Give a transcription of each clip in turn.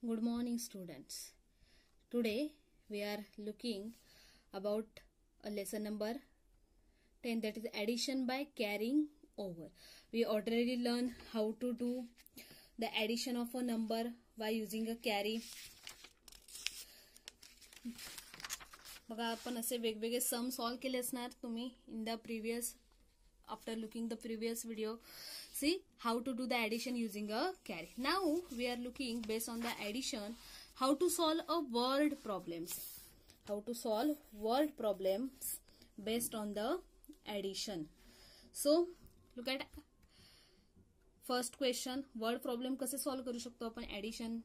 Good morning, students. Today we are looking about a lesson number 10, that is addition by carrying over. We already learned how to do the addition of a number by using a carry. बघा आपण असे वेगवेगळे sum solve केले असणार तुम्ही in the previous after looking the previous video. See how to do the addition using a carry. Now we are looking based on the addition how to solve a word problems. How to solve word problems based on the addition. So look at first question. Word problem कसे solve करू शकतो आपण addition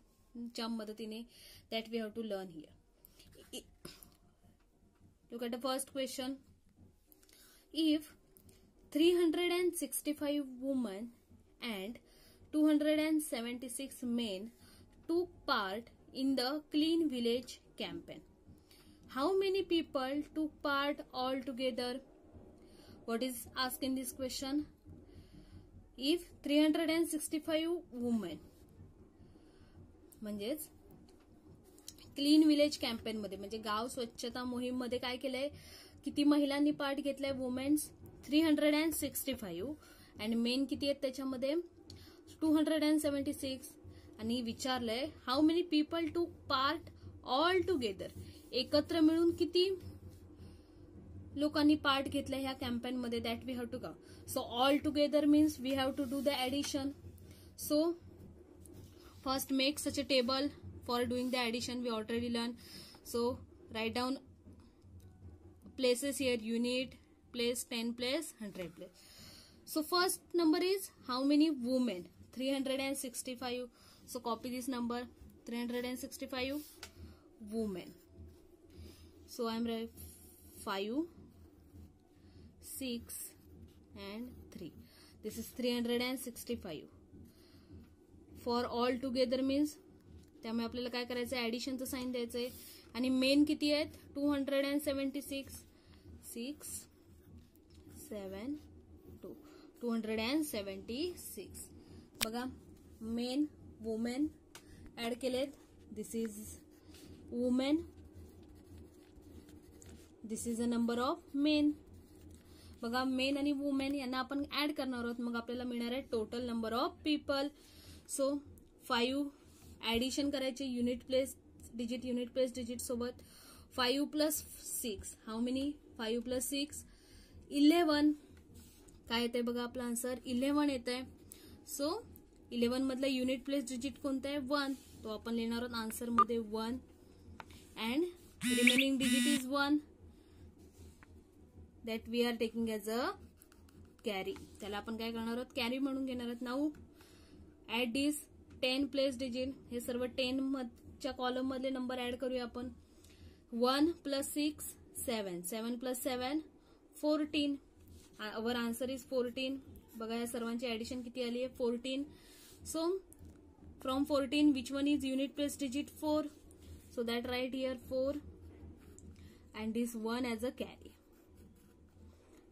च्या मदतीने, that we have to learn here. Look at the first question. If 365 women and 276 men took part in the Clean Village campaign, how many people took part altogether? What is asked in this question? If 365 women म्हणजेच clean village campaign मध्ये म्हणजे गाव स्वच्छता मोहीम मध्ये काय केलंय, किती महिलांनी पार्ट घेतलाय? वुमेन्स 365 आणि मेन किती आहेत त्याच्यामध्ये? 276. आणि विचारलंय how many people to part all together, एकत्र मिळून किती लोकांनी पार्ट घेतलाय ह्या कॅम्पेन मध्ये, that we have to go. So all together means we have to do the addition. So first make such a table for doing the addition. We already learned. So write down places here, unit, place, 10 place, 100 place. So first number is how many women? 365. So copy this number, 365 women. So I am writing 5, 6 and 3. This is 365. For all together means त्यामुळे आपल्याला काय करायचं, ऍडिशनचं sign द्यायचंय. आणि main किती आहेत? 276. 6 7 2 276. बघा main women add केलेत. This is women, this is a number of main. बघा मेन आणि वुमेन यांना आपण ऍड करणार आहोत, मग आपल्याला मिळणार आहे total number of people. So 5 addition करायचे युनिट प्लेस डिजिट सोबत. 5 प्लस 6 हाऊ मेनी? 5 प्लस 6 11. काय येतंय बघा आपला आन्सर 11 येत आहे. सो 11 मधला युनिट प्लेस डिजिट कोणता आहे? 1. तो आपण लिहिणार आहोत आन्सर मध्ये 1 and remaining digit is 1, that we are taking as a carry. त्याला आपण काय करणार आहोत? कॅरी म्हणून घेणार आहोत. Now add this 10 place digit. हे सर्व 10 च्या कॉलम मधले नंबर ऍड करूया आपण. 1 plus 6 7. 7 plus 7 14. Our answer is 14. बघा या सर्वांची ऍडिशन किती आली आहे? 14. So from 14 which one is unit place digit? 4. So that right here 4 and this 1 as a carry.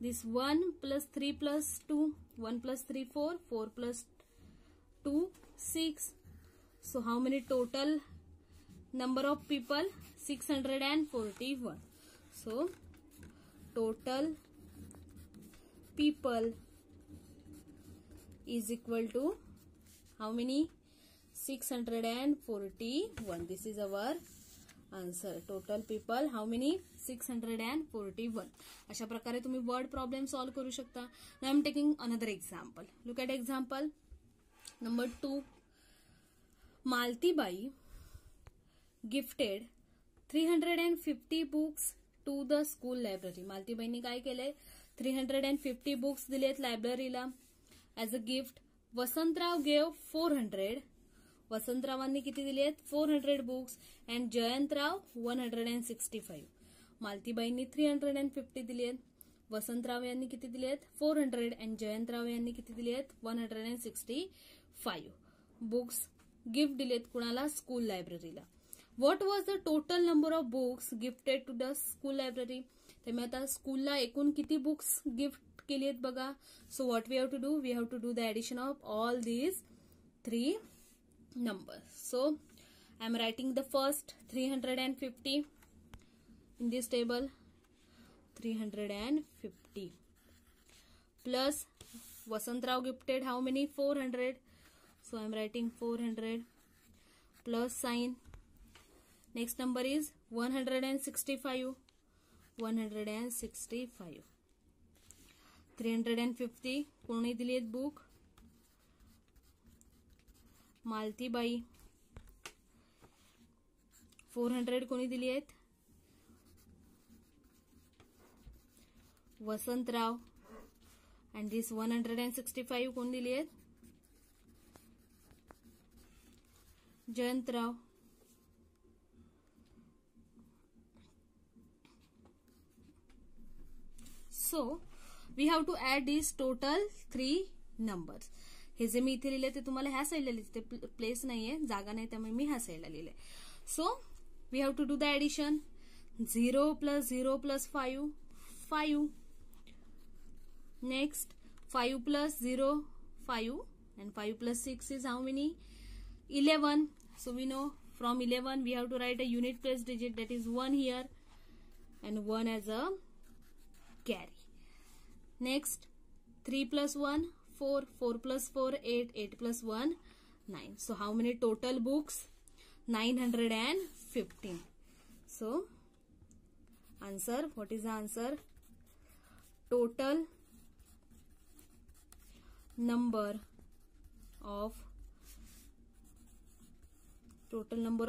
This 1 plus 3 plus 2. 1 plus 3 4. 4 plus 2 6. So how many total number of people? 641. So total people is equal to how many? 641. This is our answer. Total people how many? 641. अशा प्रकारे तुम्ही word problem solve करू शकता. Now I am taking another example. Look at example number 2. Maltibai gifted 350 books to the school library. मालतीबाईंनी काय केलंय? 350 books दिलेत लायब्ररीला as a gift. Vasantrao gave 400. वसंतरावांनी किती दिलेत? 400 बुक्स अँड जयंतराव 165. मालतीबाईंनी 350 दिलेत. वसंतराव यांनी किती दिलेत? 400 अँड जयंतराव यांनी किती दिलेत? 165 बुक्स गिफ्ट दिलेत कुणाला? स्कूल लायब्ररीला. What was the total number of books gifted to the school library? त्यामुळे आता स्कूलला एकूण किती बुक्स गिफ्ट केली आहेत बघा. So what we have to do? We have to do the addition of all these 3 numbers. So I am writing the first 350 in this table. 350 plus Vasantrao gifted how many? 400. So I am writing 400 plus sign. Next number is 165. 165. 350 कोणी दिली आहेत book? Malatibai. 400 कोणी दिली आहेत? Vasantrao. And this 165 कोण दिली आहेत? Jayantrao. So we have to add these total 3 numbers. हे जे मी इथे लिहिले ते तुम्हाला ह्या साईडला लिहिले, प्लेस नाहीये, जागा नाही, त्यामुळे मी ह्या साईडला लिहिले. So we have to do the addition. 0 plus 0 plus 5, 5. Next 5 plus 0, 5, and 5 plus 6 is how many? 11. So we know from 11 we have to write a unit place digit, that is 1 here and 1 as a carry. Next 3 plus 1, 4, 4 plus 4, 8, 8 plus 1, 9. So how many total books? 915. So answer, what is the answer? Total number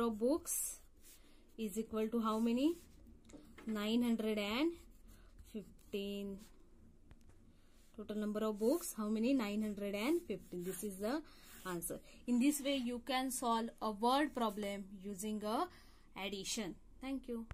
of books is equal to how many? 915. Total number of books, how many? 915. This is the answer. In this way you can solve a word problem using a addition. Thank you.